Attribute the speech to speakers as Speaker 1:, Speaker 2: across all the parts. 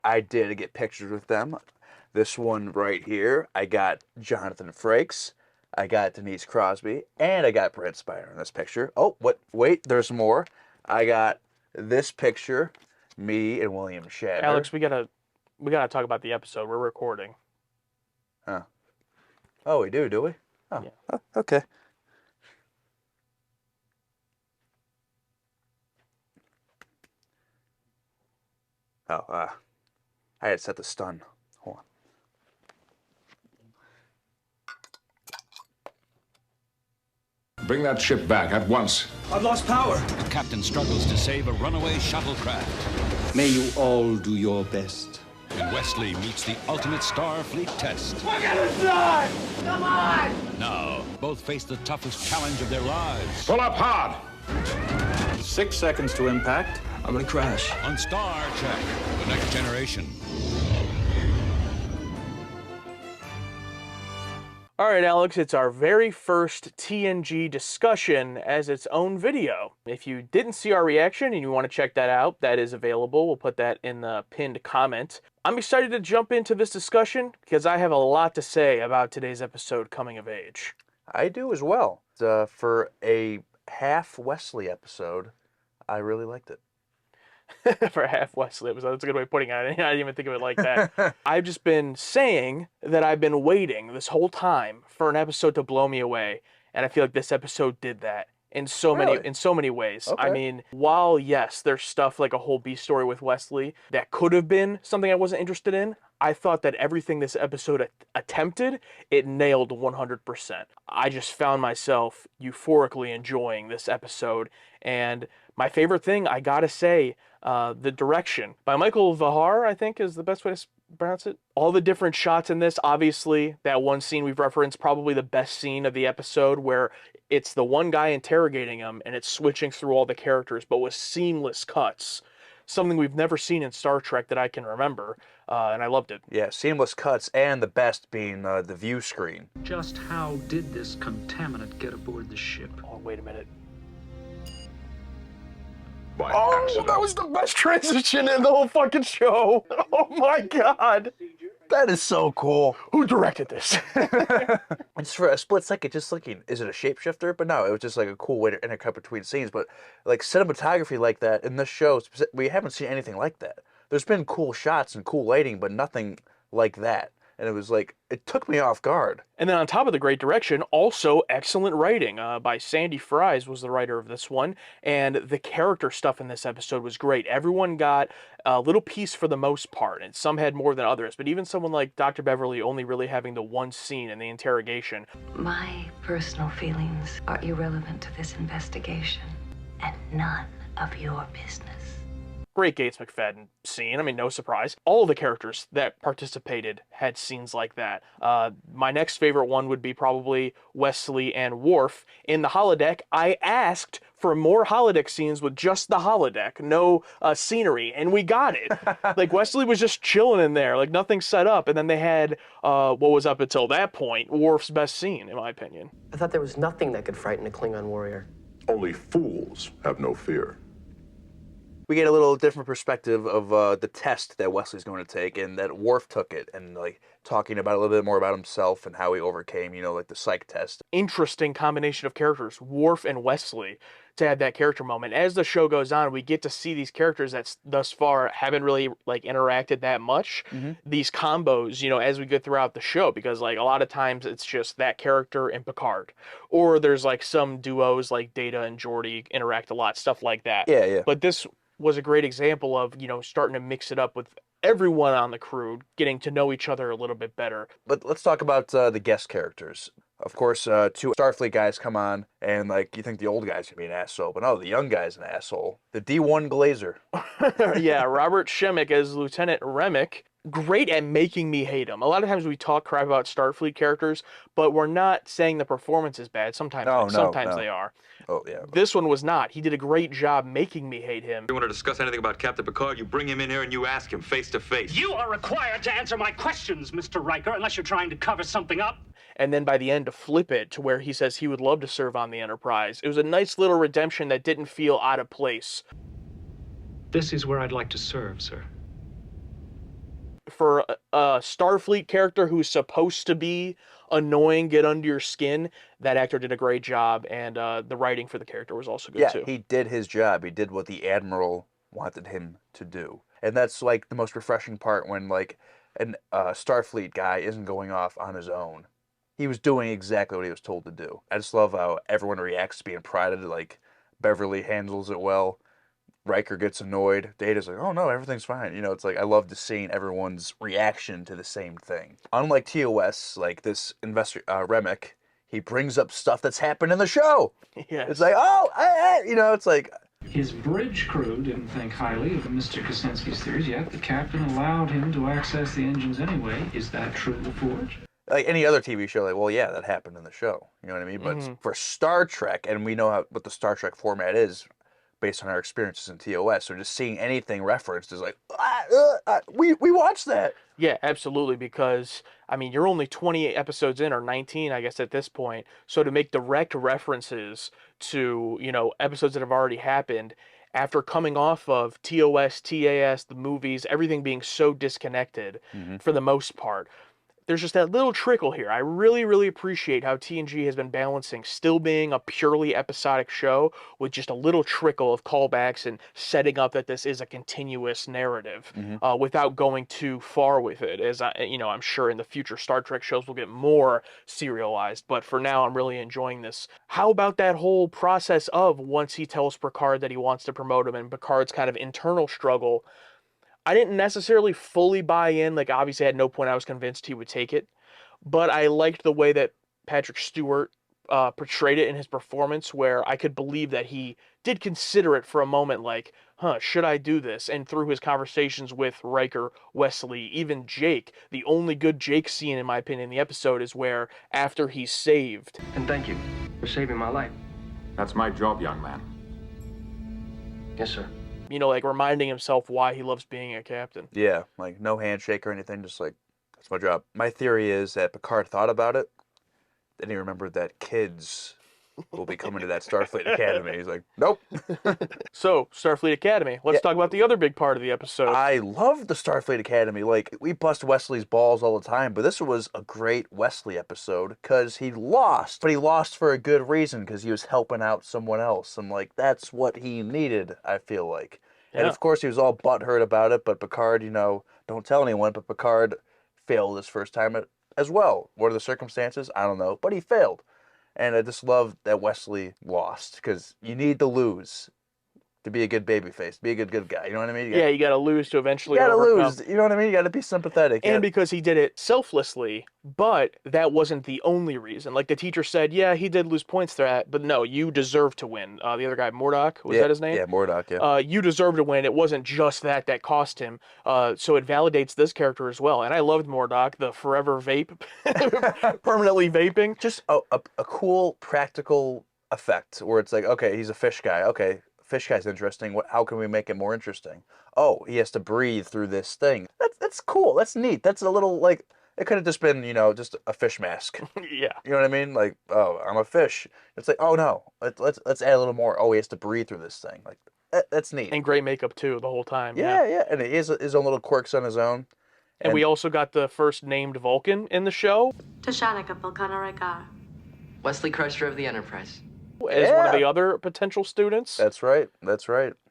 Speaker 1: I did get pictures with them. This one right here, I got Jonathan Frakes, I got Denise Crosby, and I got Brent Spiner in this picture. Oh, what? Wait, there's more. I got this picture, me and William Shatner.
Speaker 2: Alex, we gotta talk about the episode. We're recording.
Speaker 1: Huh. Oh, we do we? Oh,
Speaker 2: Yeah.
Speaker 1: Oh, okay. Oh, I had set the stun. Hold on.
Speaker 3: Bring that ship back at once.
Speaker 4: I've lost power.
Speaker 5: The captain struggles to save a runaway shuttlecraft.
Speaker 4: May you all do your best.
Speaker 5: And Wesley meets the ultimate Starfleet test.
Speaker 4: We're gonna die! Come on!
Speaker 5: Now, both face the toughest challenge of their lives.
Speaker 3: Pull up hard.
Speaker 4: 6 seconds to impact. I'm gonna crash.
Speaker 5: On Star Trek, The Next Generation.
Speaker 2: All right, Alex, it's our very first TNG discussion as its own video. If you didn't see our reaction and you want to check that out, that is available. We'll put that in the pinned comment. I'm excited to jump into this discussion because I have a lot to say about today's episode, Coming of Age.
Speaker 1: I do as well. For a half Wesley episode, I really liked it.
Speaker 2: For half Wesley episode. That's a good way of putting it. I didn't even think of it like that. I've just been saying that I've been waiting this whole time for an episode to blow me away, and I feel like this episode did that in so many ways.
Speaker 1: Okay.
Speaker 2: I mean, while yes, there's stuff like a whole B story with Wesley that could have been something I wasn't interested in, I thought that everything this episode attempted, it nailed 100%. I just found myself euphorically enjoying this episode, and my favorite thing, I gotta say, the direction by Michael Vahar, I think is the best way to pronounce it. All the different shots in this, obviously, that one scene we've referenced, probably the best scene of the episode, where it's the one guy interrogating him and it's switching through all the characters, but with seamless cuts. Something we've never seen in Star Trek that I can remember, and I loved it.
Speaker 1: Yeah, seamless cuts, and the best being the view screen.
Speaker 6: Just how did this contaminant get aboard the ship?
Speaker 2: Oh, wait a minute.
Speaker 1: Oh,
Speaker 2: that was the best transition in the whole fucking show. Oh my god.
Speaker 1: That is so cool.
Speaker 2: Who directed this?
Speaker 1: Just for a split second, just looking, is it a shapeshifter? But no, it was just like a cool way to intercut between scenes. But like cinematography like that in this show, we haven't seen anything like that. There's been cool shots and cool lighting, but nothing like that. And it was like, it took me off guard.
Speaker 2: And then on top of the great direction, also excellent writing by Sandy Fries was the writer of this one. And the character stuff in this episode was great. Everyone got a little piece for the most part, and some had more than others. But even someone like Dr. Beverly only really having the one scene in the interrogation.
Speaker 7: My personal feelings are irrelevant to this investigation, and none of your business.
Speaker 2: Great Gates McFadden scene. I mean, no surprise. All of the characters that participated had scenes like that. My next favorite one would be probably Wesley and Worf. In the holodeck, I asked for more holodeck scenes with just the holodeck, no scenery, and we got it. Like, Wesley was just chilling in there, like nothing set up, and then they had, what was up until that point, Worf's best scene, in my opinion.
Speaker 8: I thought there was nothing that could frighten a Klingon warrior.
Speaker 3: Only fools have no fear.
Speaker 1: We get a little different perspective of the test that Wesley's going to take, and that Worf took it, and like talking about a little bit more about himself and how he overcame, you know, like the psych test.
Speaker 2: Interesting combination of characters, Worf and Wesley, to have that character moment. As the show goes on, we get to see these characters that thus far haven't really like interacted that much. These combos, you know, as we go throughout the show, because like a lot of times it's just that character and Picard, or there's like some duos like Data and Geordi interact a lot, stuff like that.
Speaker 1: Yeah.
Speaker 2: But this was a great example of, you know, starting to mix it up with everyone on the crew, getting to know each other a little bit better.
Speaker 1: But let's talk about the guest characters. Of course, two Starfleet guys come on, and like you think the old guy's gonna be an asshole, but no, the young guy's an asshole. The D1 Glazer.
Speaker 2: Yeah, Robert Shemek as Lieutenant Remick. Great at making me hate him. A lot of times we talk crap about Starfleet characters, but we're not saying the performance is bad. Sometimes they are.
Speaker 1: Oh, yeah.
Speaker 2: This one was not. He did a great job making me hate him.
Speaker 9: If you want to discuss anything about Captain Picard, you bring him in here and you ask him face to face.
Speaker 10: You are required to answer my questions, Mr. Riker, unless you're trying to cover something up.
Speaker 2: And then by the end to flip it to where he says he would love to serve on the Enterprise. It was a nice little redemption that didn't feel out of place.
Speaker 6: This is where I'd like to serve, sir.
Speaker 2: For a Starfleet character who's supposed to be annoying, get under your skin, that actor did a great job, and the writing for the character was also good too.
Speaker 1: He did his job. He did what the Admiral wanted him to do. And that's like the most refreshing part when like an Starfleet guy isn't going off on his own. He was doing exactly what he was told to do. I just love how everyone reacts to being prodded. Like Beverly handles it well. Riker gets annoyed. Data's like, oh no, everything's fine. You know, it's like, I love just seeing everyone's reaction to the same thing. Unlike TOS, like this investor, Remick, he brings up stuff that's happened in the show.
Speaker 2: Yes.
Speaker 1: It's like, oh, you know, it's like...
Speaker 6: His bridge crew didn't think highly of Mr. Kaczynski's theories, yet the captain allowed him to access the engines anyway. Is that true of the Forge?
Speaker 1: Like any other TV show, like, well, yeah, that happened in the show. You know what I mean? But for Star Trek, and we know what the Star Trek format is, based on our experiences in TOS, so just seeing anything referenced is like, we watched that.
Speaker 2: Yeah, absolutely, because, I mean, you're only 28 episodes in, or 19, I guess, at this point, so to make direct references to, you know, episodes that have already happened, after coming off of TOS, TAS, the movies, everything being so disconnected, for the most part, there's just that little trickle here. I really, really appreciate how TNG has been balancing still being a purely episodic show with just a little trickle of callbacks and setting up that this is a continuous narrative without going too far with it. As I'm sure in the future Star Trek shows will get more serialized, but for now I'm really enjoying this. How about that whole process of once he tells Picard that he wants to promote him and Picard's kind of internal struggle? I didn't necessarily fully buy in. Like, obviously, at no point I was convinced he would take it. But I liked the way that Patrick Stewart portrayed it in his performance, where I could believe that he did consider it for a moment, like, should I do this? And through his conversations with Riker, Wesley, even Jake, the only good Jake scene, in my opinion, in the episode is where, after he's saved...
Speaker 8: And thank you for saving my life.
Speaker 3: That's my job, young man.
Speaker 8: Yes, sir.
Speaker 2: You know, like reminding himself why he loves being a captain.
Speaker 1: Yeah, like no handshake or anything, just like, that's my job. My theory is that Picard thought about it, then he remembered that kids will be coming to that Starfleet Academy. He's like, nope.
Speaker 2: So, Starfleet Academy. Let's talk about the other big part of the episode.
Speaker 1: I love the Starfleet Academy. Like, we bust Wesley's balls all the time, but this was a great Wesley episode because he lost. But he lost for a good reason because he was helping out someone else. And, like, that's what he needed, I feel like. Yeah. And, of course, he was all butthurt about it, but Picard, you know, don't tell anyone, but Picard failed his first time as well. What are the circumstances? I don't know, but he failed. And I just love that Wesley lost because you need to lose to be a good babyface, be a good guy. You know what I mean?
Speaker 2: You got to lose to eventually
Speaker 1: lose. You know what I mean? You got to be sympathetic.
Speaker 2: And because he did it selflessly, but that wasn't the only reason. Like the teacher said, yeah, he did lose points to that, but no, you deserve to win. The other guy, Murdoch, was that his name?
Speaker 1: Yeah, Murdoch, yeah.
Speaker 2: You deserve to win. It wasn't just that cost him. So it validates this character as well. And I loved Murdoch, the forever vape, permanently vaping.
Speaker 1: Just a cool, practical effect where it's like, okay, he's a fish guy. Okay. Fish guy's interesting. How can we make it more interesting? Oh, he has to breathe through this thing. That's cool. That's neat. That's a little, like, it could have just been, you know, just a fish mask.
Speaker 2: Yeah.
Speaker 1: You know what I mean? Like, oh, I'm a fish. It's like, oh no, let's add a little more. Oh, he has to breathe through this thing. Like, that's neat.
Speaker 2: And great makeup too the whole time.
Speaker 1: Yeah. And he has his own little quirks on his own.
Speaker 2: And we also got the first named Vulcan in the show.
Speaker 8: Wesley Crusher of the Enterprise.
Speaker 2: As one of the other potential students.
Speaker 1: That's right.
Speaker 2: And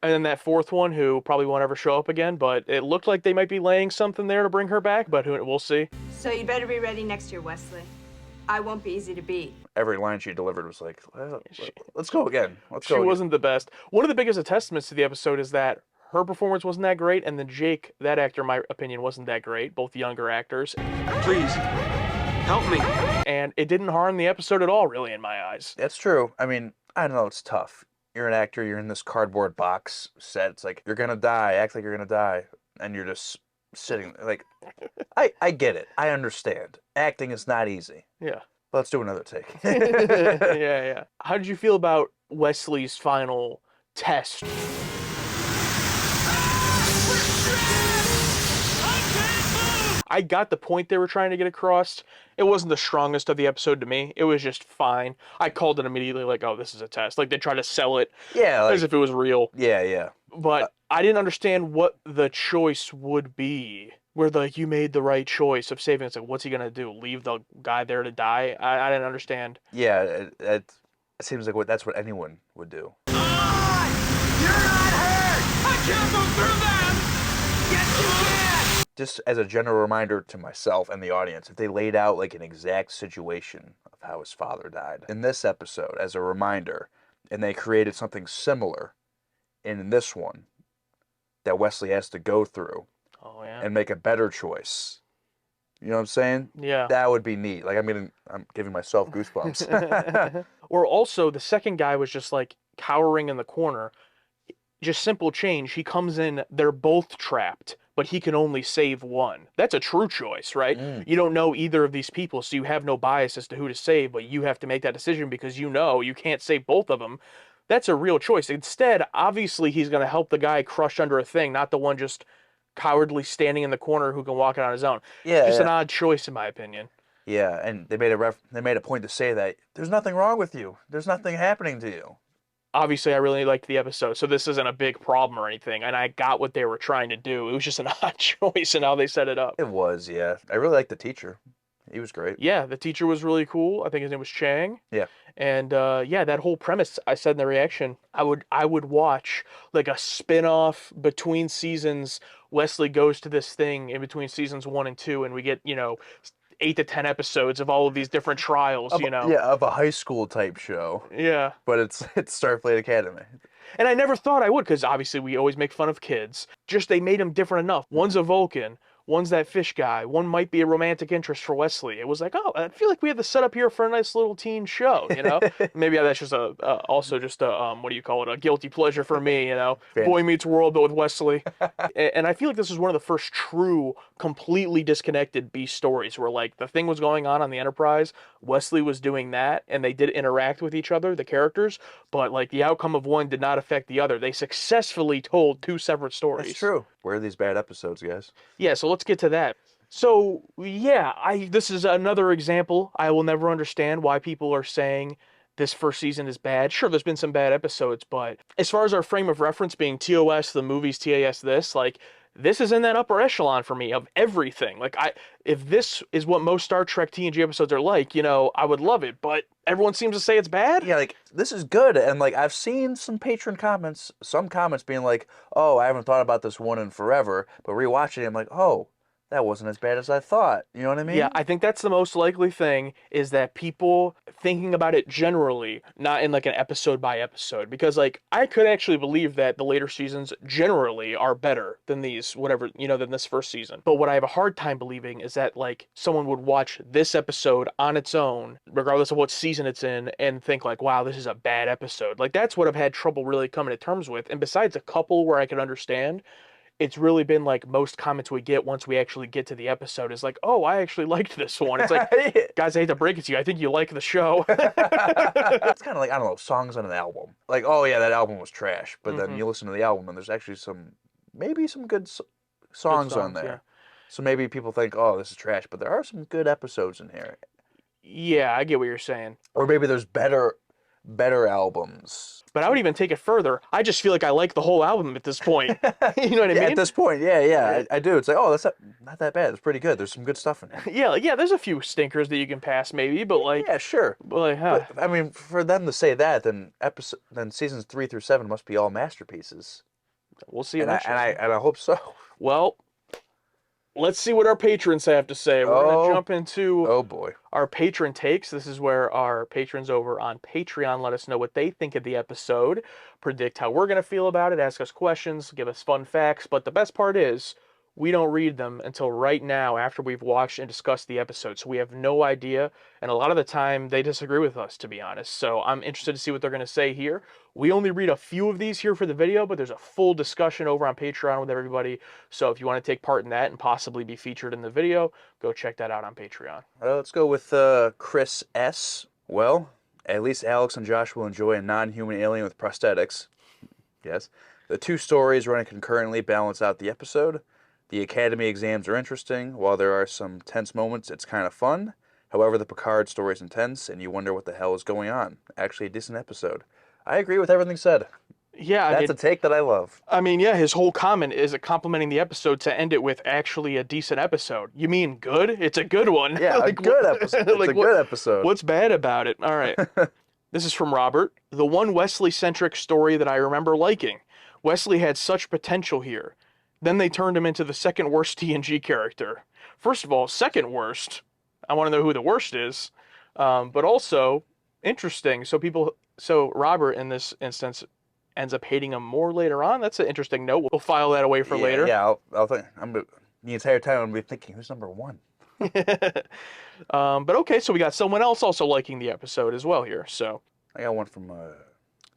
Speaker 2: then that fourth one, who probably won't ever show up again, but it looked like they might be laying something there to bring her back, but we'll see.
Speaker 11: So you better be ready next year, Wesley. I won't be easy to beat.
Speaker 1: Every line she delivered was like, well, let's go again.
Speaker 2: She wasn't the best. One of the biggest testaments to the episode is that her performance wasn't that great, and then Jake, that actor, in my opinion, wasn't that great. Both younger actors.
Speaker 8: Please, help me.
Speaker 2: And it didn't harm the episode at all, really, in my eyes.
Speaker 1: That's true. I mean, I don't know, it's tough. You're an actor, you're in this cardboard box set. It's like, you're going to die, act like you're going to die. And you're just sitting, like, I get it. I understand. Acting is not easy.
Speaker 2: Yeah.
Speaker 1: Let's do another take.
Speaker 2: Yeah. How did you feel about Wesley's final test? I got the point they were trying to get across. It wasn't the strongest of the episode to me. It was just fine. I called it immediately like, oh, this is a test. Like, they tried to sell it as if it was real.
Speaker 1: Yeah.
Speaker 2: But I didn't understand what the choice would be. Where like you made the right choice of saving. It's like, what's he gonna do? Leave the guy there to die? I didn't understand.
Speaker 1: Yeah, it seems like that's what anyone would do.
Speaker 5: You're not hurt! I can't move through them! Yes, you can!
Speaker 1: Just as a general reminder to myself and the audience, if they laid out like an exact situation of how his father died in this episode as a reminder, and they created something similar in this one that Wesley has to go through and make a better choice. You know what I'm saying?
Speaker 2: Yeah.
Speaker 1: That would be neat. Like, I'm giving myself goosebumps.
Speaker 2: Or also, the second guy was just like cowering in the corner. Just simple change. He comes in, they're both trapped, but he can only save one. That's a true choice, right? You don't know either of these people, so you have no bias as to who to save, but you have to make that decision because you know you can't save both of them. That's a real choice. Instead, obviously, he's going to help the guy crushed under a thing, not the one just cowardly standing in the corner who can walk it on his own.
Speaker 1: Yeah,
Speaker 2: just an odd choice, in my opinion.
Speaker 1: Yeah, and they made a point to say that there's nothing wrong with you. There's nothing happening to you.
Speaker 2: Obviously, I really liked the episode, so this isn't a big problem or anything, and I got what they were trying to do. It was just an odd choice in how they set it up.
Speaker 1: It was, yeah. I really liked the teacher. He was great.
Speaker 2: Yeah, the teacher was really cool. I think his name was Chang.
Speaker 1: Yeah.
Speaker 2: And yeah, that whole premise, I said in the reaction, I would watch like a spin-off between seasons. Wesley goes to this thing in between seasons 1 and 2, and we get, 8 to 10 episodes of all of these different trials,
Speaker 1: Yeah, of a high school type show.
Speaker 2: Yeah.
Speaker 1: But it's Starfleet Academy.
Speaker 2: And I never thought I would, because obviously we always make fun of kids. Just they made them different enough. One's a Vulcan. One's that fish guy. One might be a romantic interest for Wesley. It was like, oh, I feel like we have the setup here for a nice little teen show, Maybe that's just also just a, what do you call it, a guilty pleasure for me, Boy Meets World, but with Wesley. And I feel like this is one of the first true, completely disconnected B stories where, like, the thing was going on the Enterprise, Wesley was doing that, and they did interact with each other, the characters, but, like, the outcome of one did not affect the other. They successfully told 2 separate stories.
Speaker 1: That's true. Where are these bad episodes, guys?
Speaker 2: Yeah, so let's get to that. So, yeah, this is another example. I will never understand why people are saying this first season is bad. Sure, there's been some bad episodes, but as far as our frame of reference being TOS, the movies, TAS, this is in that upper echelon for me of everything. Like, if this is what most Star Trek TNG episodes are like, I would love it, but everyone seems to say it's bad.
Speaker 1: Yeah, like, this is good, and, like, I've seen some patron comments, some comments being like, oh, I haven't thought about this one in forever, but rewatching it, I'm like, oh, that wasn't as bad as I thought. You know what I mean?
Speaker 2: Yeah, I think that's the most likely thing, is that people thinking about it generally, not in like an episode by episode. Because, like, I could actually believe that the later seasons generally are better than these, than this first season. But what I have a hard time believing is that, like, someone would watch this episode on its own, regardless of what season it's in, and think like, wow, this is a bad episode. Like, that's what I've had trouble really coming to terms with. And besides a couple where I could understand, it's really been like most comments we get once we actually get to the episode is like, oh, I actually liked this one. It's like, guys, I hate to break it to you, I think you like the show.
Speaker 1: It's kind of like, I don't know, songs on an album. Like, oh yeah, that album was trash. But then you listen to the album and there's actually maybe some good songs on there. Yeah. So maybe people think, oh, this is trash. But there are some good episodes in here.
Speaker 2: Yeah, I get what you're saying.
Speaker 1: Or maybe there's better albums.
Speaker 2: But I would even take it further. I just feel like I like the whole album at this point. You know what I mean?
Speaker 1: At this point, yeah. I do. It's like, oh, that's not that bad. It's pretty good. There's some good stuff in it.
Speaker 2: Yeah, there's a few stinkers that you can pass maybe, but like...
Speaker 1: Yeah, sure.
Speaker 2: But like,
Speaker 1: But, I mean, for them to say that, then seasons 3 through 7 must be all masterpieces.
Speaker 2: We'll see.
Speaker 1: And I hope so.
Speaker 2: Well, let's see what our patrons have to say. We're going to jump into our patron takes. This is where our patrons over on Patreon let us know what they think of the episode, predict how we're going to feel about it, ask us questions, give us fun facts. But the best part is, we don't read them until right now after we've watched and discussed the episode. So we have no idea. And a lot of the time, they disagree with us, to be honest. So I'm interested to see what they're going to say here. We only read a few of these here for the video, but there's a full discussion over on Patreon with everybody. So if you want to take part in that and possibly be featured in the video, go check that out on Patreon.
Speaker 1: Let's go with Chris S. Well, at least Alex and Josh will enjoy a non-human alien with prosthetics. Yes. The 2 stories running concurrently balance out the episode. The Academy exams are interesting. While there are some tense moments, it's kind of fun. However, the Picard story is intense, and you wonder what the hell is going on. Actually, a decent episode. I agree with everything said.
Speaker 2: Yeah,
Speaker 1: That's a take that I love.
Speaker 2: I mean, yeah, his whole comment is complimenting the episode to end it with actually a decent episode. You mean good? It's a good one.
Speaker 1: Yeah,
Speaker 2: like,
Speaker 1: a good episode. It's a good episode.
Speaker 2: What's bad about it? All right. This is from Robert. The one Wesley-centric story that I remember liking. Wesley had such potential here. Then they turned him into the second worst TNG character. First of all, second worst. I want to know who the worst is. But also, interesting. So Robert in this instance ends up hating him more later on. That's an interesting note. We'll file that away for later.
Speaker 1: Yeah, I'll think. The entire time I'm gonna be thinking, who's number one?
Speaker 2: But okay, so we got someone else also liking the episode as well here. So
Speaker 1: I got one from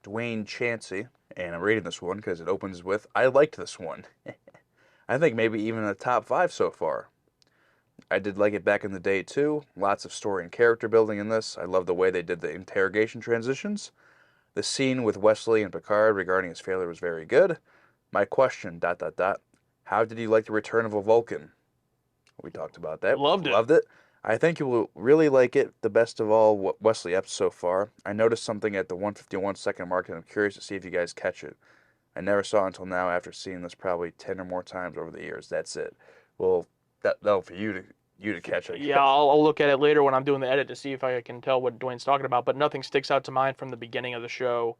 Speaker 1: Dwayne Chansey, and I'm reading this one because it opens with, I liked this one. I think maybe even a top 5 so far. I did like it back in the day too. Lots of story and character building in this. I love the way they did the interrogation transitions. The scene with Wesley and Picard regarding his failure was very good. My question, ... How did you like the return of a Vulcan? We talked about that.
Speaker 2: Loved it.
Speaker 1: Loved it. I think you will really like it. The best of all Wesley eps so far. I noticed something at the 151 second mark, and I'm curious to see if you guys catch it. I never saw it until now after seeing this probably 10 or more times over the years. That's it. Well, that'll for you to catch it.
Speaker 2: Yeah, I'll look at it later when I'm doing the edit to see if I can tell what Dwayne's talking about, but nothing sticks out to mind from the beginning of the show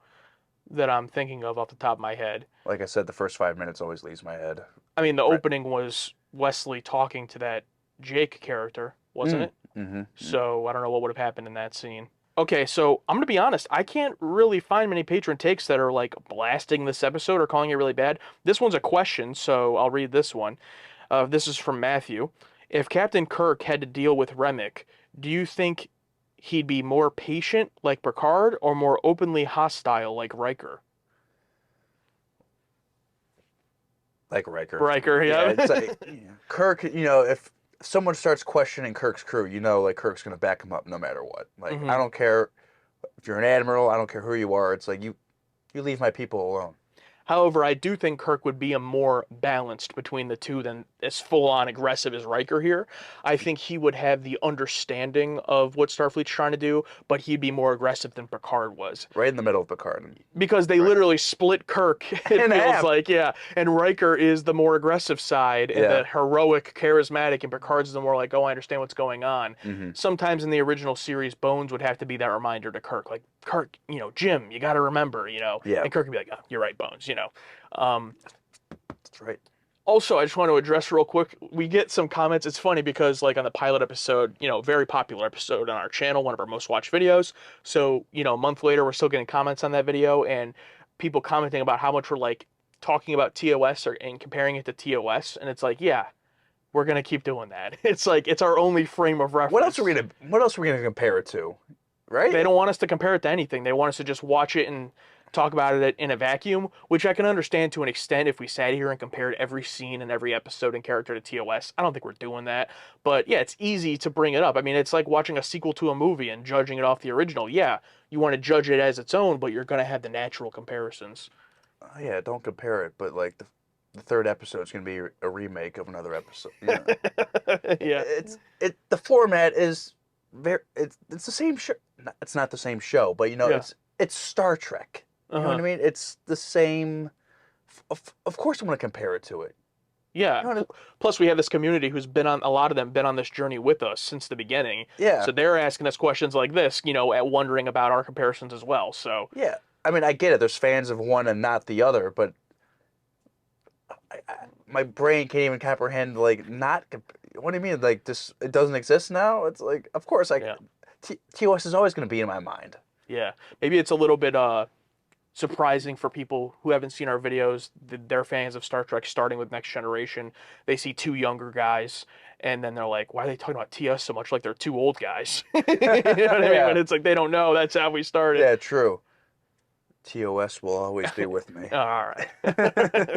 Speaker 2: that I'm thinking of off the top of my head.
Speaker 1: Like I said, the first 5 minutes always leaves my head.
Speaker 2: I mean, the opening was Wesley talking to that Jake character, wasn't it?
Speaker 1: Mm-hmm.
Speaker 2: So I don't know what would have happened in that scene. Okay, so I'm going to be honest. I can't really find many patron takes that are like blasting this episode or calling it really bad. This one's a question, so I'll read this one. This is from Matthew. If Captain Kirk had to deal with Remick, do you think he'd be more patient like Picard or more openly hostile like Riker?
Speaker 1: Like Riker.
Speaker 2: Riker, yeah.
Speaker 1: It's like, Kirk, if someone starts questioning Kirk's crew, like Kirk's going to back him up no matter what. Like, I don't care if you're an admiral, I don't care who you are. It's like, you leave my people alone.
Speaker 2: However, I do think Kirk would be a more balanced between the two than as full-on aggressive as Riker here. I think he would have the understanding of what Starfleet's trying to do, but he'd be more aggressive than Picard was.
Speaker 1: Right in the middle of Picard.
Speaker 2: Because they literally split Kirk, it feels
Speaker 1: half.
Speaker 2: like, yeah. And Riker is the more aggressive side, and the heroic, charismatic, and Picard's the more like, oh, I understand what's going on. Sometimes in the original series, Bones would have to be that reminder to Kirk, like, Kirk, Jim, you got to remember,
Speaker 1: Yeah.
Speaker 2: And Kirk would be like, oh, you're right, Bones,
Speaker 1: That's right.
Speaker 2: Also, I just want to address real quick, we get some comments. It's funny because, like, on the pilot episode, very popular episode on our channel, one of our most watched videos. So, a month later, we're still getting comments on that video, and people commenting about how much we're, like, talking about TOS and comparing it to TOS. And it's like, yeah, we're going to keep doing that. It's like, it's our only frame of reference.
Speaker 1: What else are we gonna compare it to? Right?
Speaker 2: They don't want us to compare it to anything. They want us to just watch it and talk about it in a vacuum, which I can understand to an extent if we sat here and compared every scene and every episode and character to TOS. I don't think we're doing that. But yeah, it's easy to bring it up. I mean, it's like watching a sequel to a movie and judging it off the original. Yeah, you want to judge it as its own, but you're going to have the natural comparisons.
Speaker 1: Yeah, don't compare it, but like the third episode is going to be a remake of another episode.
Speaker 2: Yeah.
Speaker 1: The format is it's the same show. It's not the same show, but it's Star Trek. You know what I mean? It's the same. Of course, I'm going to compare it to it.
Speaker 2: Yeah. Plus, we have this community who's been on, a lot of them been on this journey with us since the beginning.
Speaker 1: Yeah.
Speaker 2: So they're asking us questions like this, at wondering about our comparisons as well. So
Speaker 1: yeah, I mean, I get it. There's fans of one and not the other, but my brain can't even comprehend what do you mean? Like this, it doesn't exist now? It's like, of course, TOS is always going to be in my mind.
Speaker 2: Yeah, maybe it's a little bit surprising for people who haven't seen our videos. They're fans of Star Trek, starting with Next Generation. They see two younger guys, and then they're like, why are they talking about TOS so much like they're two old guys? You know what I mean? But it's like, they don't know. That's how we started.
Speaker 1: Yeah, true. TOS will always be with me.
Speaker 2: All right.